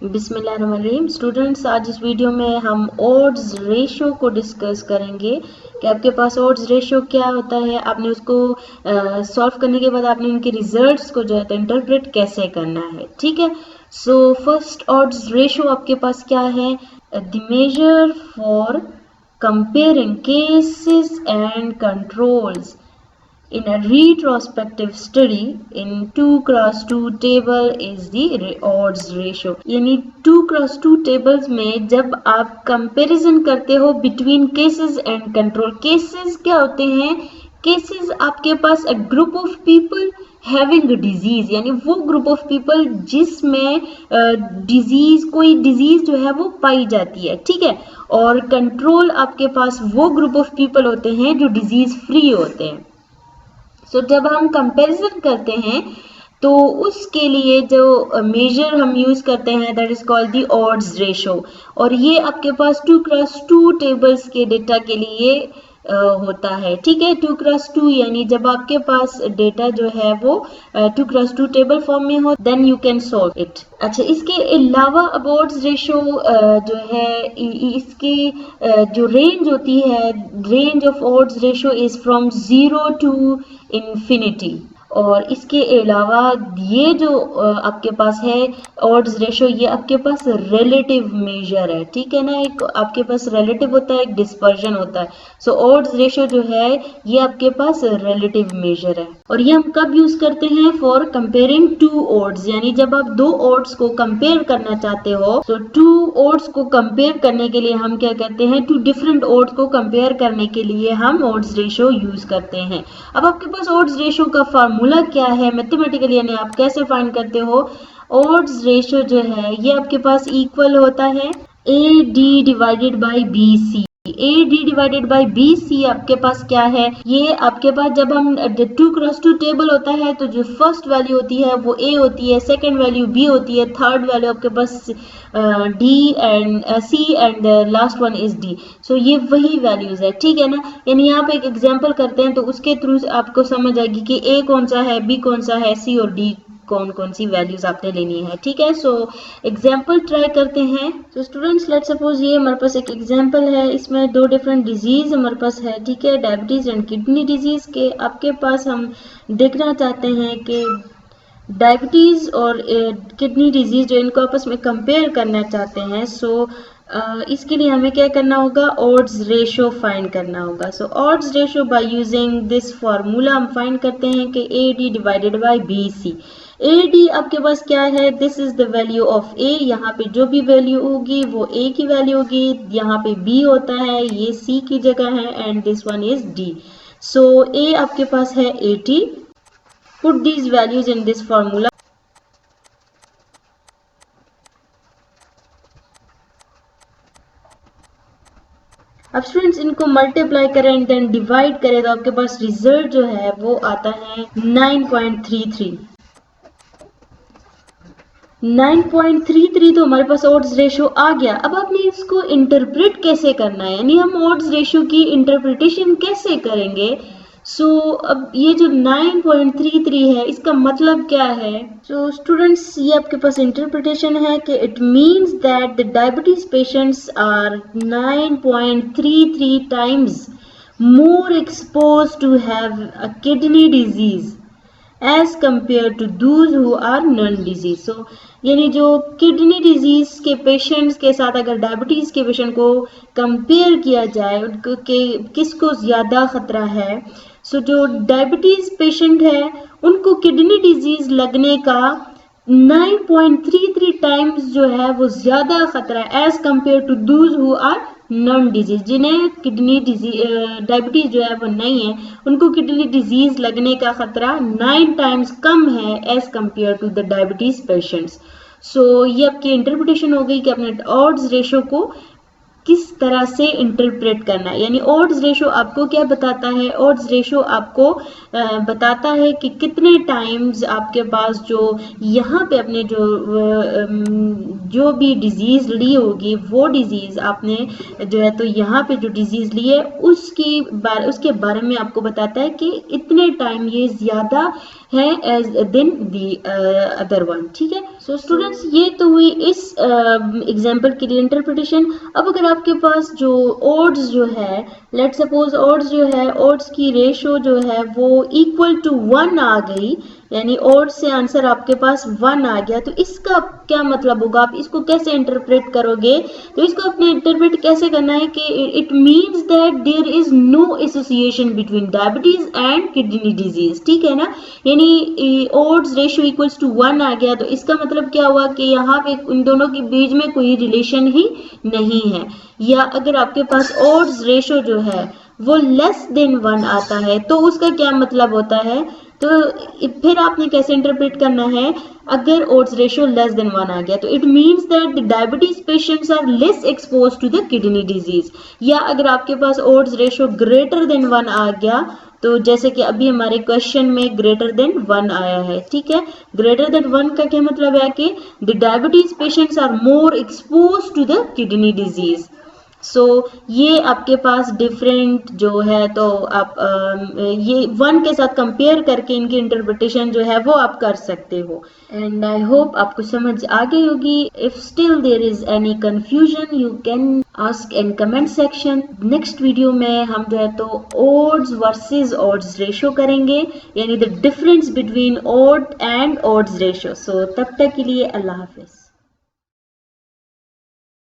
बिस्मिल्लाहिर्रहमानिर्रहीम। स्टूडेंट्स, आज इस वीडियो में हम ऑड्स रेशो को डिस्कस करेंगे कि आपके पास ऑड्स रेशो क्या होता है, आपने उसको सॉल्व करने के बाद आपने उनके रिजल्ट्स को जो है तो इंटरप्रेट कैसे करना है। ठीक है, सो फर्स्ट ऑड्स रेशो आपके पास क्या है? The major for comparing cases and controls in a retrospective study in 2x2 table is the odds ratio। यानी 2x2 टेबल्स में जब आप कंपैरिजन करते हो between cases and control. Cases क्या होते हैं? केसेस आपके पास a group of people having disease, यानी वो ग्रुप ऑफ पीपल जिसमें डिजीज कोई डिजीज जो है वो पाई जाती है। ठीक है, और कंट्रोल आपके पास वो ग्रुप ऑफ पीपल होते हैं जो डिजीज फ्री होते हैं। सो जब हम कंपैरिजन करते हैं तो उसके लिए जो मेजर हम यूज करते हैं that is called the odds ratio, और ये आपके पास 2x2 टेबल्स के डेटा के लिए होता है। ठीक है, 2x2 यानी जब आपके पास डेटा जो है वो 2x2 टेबल फॉर्म में हो then you can solve it. अच्छा, इसके अलावा अब ऑड्स रेशो जो है इसकी जो रेंज होती है, range of odds ratio is from 0 to infinity. और इसके अलावा ये जो आपके पास है ऑड्स रेशो, ये आपके पास रिलेटिव मेजर है। ठीक है ना, एक आपके पास रिलेटिव होता है, एक डिस्पर्जन होता है। सो ऑड्स रेशो जो है ये आपके पास रिलेटिव मेजर है, और ये हम कब यूज करते हैं? फॉर कंपेयरिंग टू ऑड्स, यानी जब आप दो ऑड्स को कंपेयर करना चाहते हो तो टू ऑड्स को कंपेयर करने के लिए हम क्या कहते हैं? टू डिफरेंट ऑड्स को कंपेयर करने के लिए हम ऑड्स रेशो यूज करते हैं। अब आपके पास ऑड्स रेशो का फार्मूला क्या है मैथमेटिकली, यानी आप कैसे फाइंड करते हो? ऑड्स रेशो जो है ये आपके पास इक्वल होता है A D divided by B C. A D divided by B C आपके पास क्या है? ये आपके पास जब हम 2x2 टेबल होता है तो जो फर्स्ट वैल्यू होती है वो ए होती है, सेकंड वैल्यू बी होती है, थर्ड वैल्यू आपके पास D and C and last one is D. So ये वही वैल्यूज है। ठीक है ना, यानी यहाँ पे एक एग्जांपल करते हैं तो उसके थ्रू आपको समझ आएगी कि ए कौन सा है, बी कौन सा है, सी और डी कौन कौन सी वैल्यूज आपने लेनी है। ठीक है, सो एग्जाम्पल ट्राई करते हैं। तो स्टूडेंट्स, लेट सपोज ये हमारे पास एक एग्जाम्पल है, इसमें दो डिफरेंट डिजीज हमारे पास है। ठीक है, डायबिटीज एंड किडनी डिजीज के आपके पास हम देखना चाहते हैं कि डायबिटीज और किडनी डिजीज जो इनको आपस में कंपेयर करना चाहते हैं। सो इसके लिए हमें क्या करना होगा? ऑड्स रेशो फाइंड करना होगा। So odds ratio by using this formula हम फाइंड करते हैं कि A D divided by B C. A D आपके पास क्या है? This is the value of A. यहाँ पे जो भी वैल्यू होगी वो ए की वैल्यू होगी, यहाँ पे बी होता है, ये सी की जगह है, and this one is D. So A आपके पास है 80। Put these values in this formula. अब स्टूडेंट्स इनको मल्टीप्लाई करें एंड देन डिवाइड करें तो आपके पास रिजल्ट जो है वो आता है 9.33। 9.33 तो हमारे पास ऑड्स रेशो आ गया। अब आपने इसको इंटरप्रेट कैसे करना है, यानी हम ऑड्स रेशो की इंटरप्रिटेशन कैसे करेंगे? सो अब ये जो 9.33 है इसका मतलब क्या है? सो स्टूडेंट्स, ये आपके पास इंटरप्रिटेशन है कि it means that the diabetes patients are 9.33 times more exposed to have a kidney disease as compared to those who are non-disease। so यानी जो किडनी डिजीज के पेशेंट्स के साथ अगर डायबिटीज के पेशेंट को कंपेयर किया जाए उनको के किसको ज्यादा खतरा है, सो जो डायबिटीज पेशेंट है उनको किडनी डिजीज लगने का 9.33 टाइम्स जो है वो ज्यादा खतरा है as compare to those who are non disease, जिन्हें किडनी डिजीज डायबिटीज जो है वो नहीं है, उनको किडनी डिजीज लगने का खतरा 9 टाइम्स कम है as compare to the diabetes patients. So ये आपकी इंटरप्रिटेशन हो गई कि अपने ऑड्स रेशो को किस तरह से इंटरप्रेट करना है। यानी ऑड्स रेशो आपको क्या बताता है, ऑड्स रेशो आपको बताता है कि कितने टाइम्स आपके पास जो यहाँ पे अपने जो भी डिजीज ली होगी वो डिजीज आपने जो है तो यहाँ पे जो डिजीज ली है उसके बारे में आपको बताता है कि इतने टाइम ये ज्यादा है as then the other one. ठीक है। सो स्टूडेंट्स, ये तो हुई इस एग्जाम्पल के लिए इंटरप्रिटेशन। अब अगर आपके पास जो ऑड्स जो है, लेट सपोज ऑड्स जो है, ऑड्स की रेशो जो है वो इक्वल टू 1 आ गई, यानी ऑड्स से आंसर आपके पास 1 आ गया, तो इसका क्या मतलब होगा, आप इसको कैसे इंटरप्रेट करोगे? तो इसको अपने इंटरप्रेट कैसे करना है कि it means that there is no association between diabetes and kidney disease. ठीक है ना, यानी ऑड्स रेशियो इक्वल्स टू 1 आ गया, तो इसका मतलब क्या हुआ कि यहाँ पे इन दोनों के बीच में कोई रिलेशन ही नहीं है। या अगर आपके पास ऑड्स रेशियो जो है वो लेस देन 1 आता है तो उसका क्या मतलब होता है? तो फिर आपने कैसे इंटरप्रेट करना है? अगर ऑड्स रेशियो लेस देन 1 आ गया तो it means that the diabetes patients are less expose to the kidney disease. या अगर आपके पास ऑड्स रेशियो ग्रेटर देन 1 आ गया, तो जैसे कि अभी हमारे क्वेश्चन में ग्रेटर देन 1 आया है। ठीक है, ग्रेटर देन 1 का क्या मतलब है कि the diabetes patients are more expose to the kidney disease. So ये आपके पास डिफरेंट जो है तो आप ये 1 के साथ कंपेयर करके इनकी इंटरप्रिटेशन जो है वो आप कर सकते हो। एंड आई होप आपको समझ आ गई होगी। If still there is any confusion you can ask in comment section. Next video में हम जो है तो ऑड्स वर्सेस ऑड्स रेशियो करेंगे, यानी the difference between odd and odds ratio. So तब तक के लिए अल्लाह हाफिज।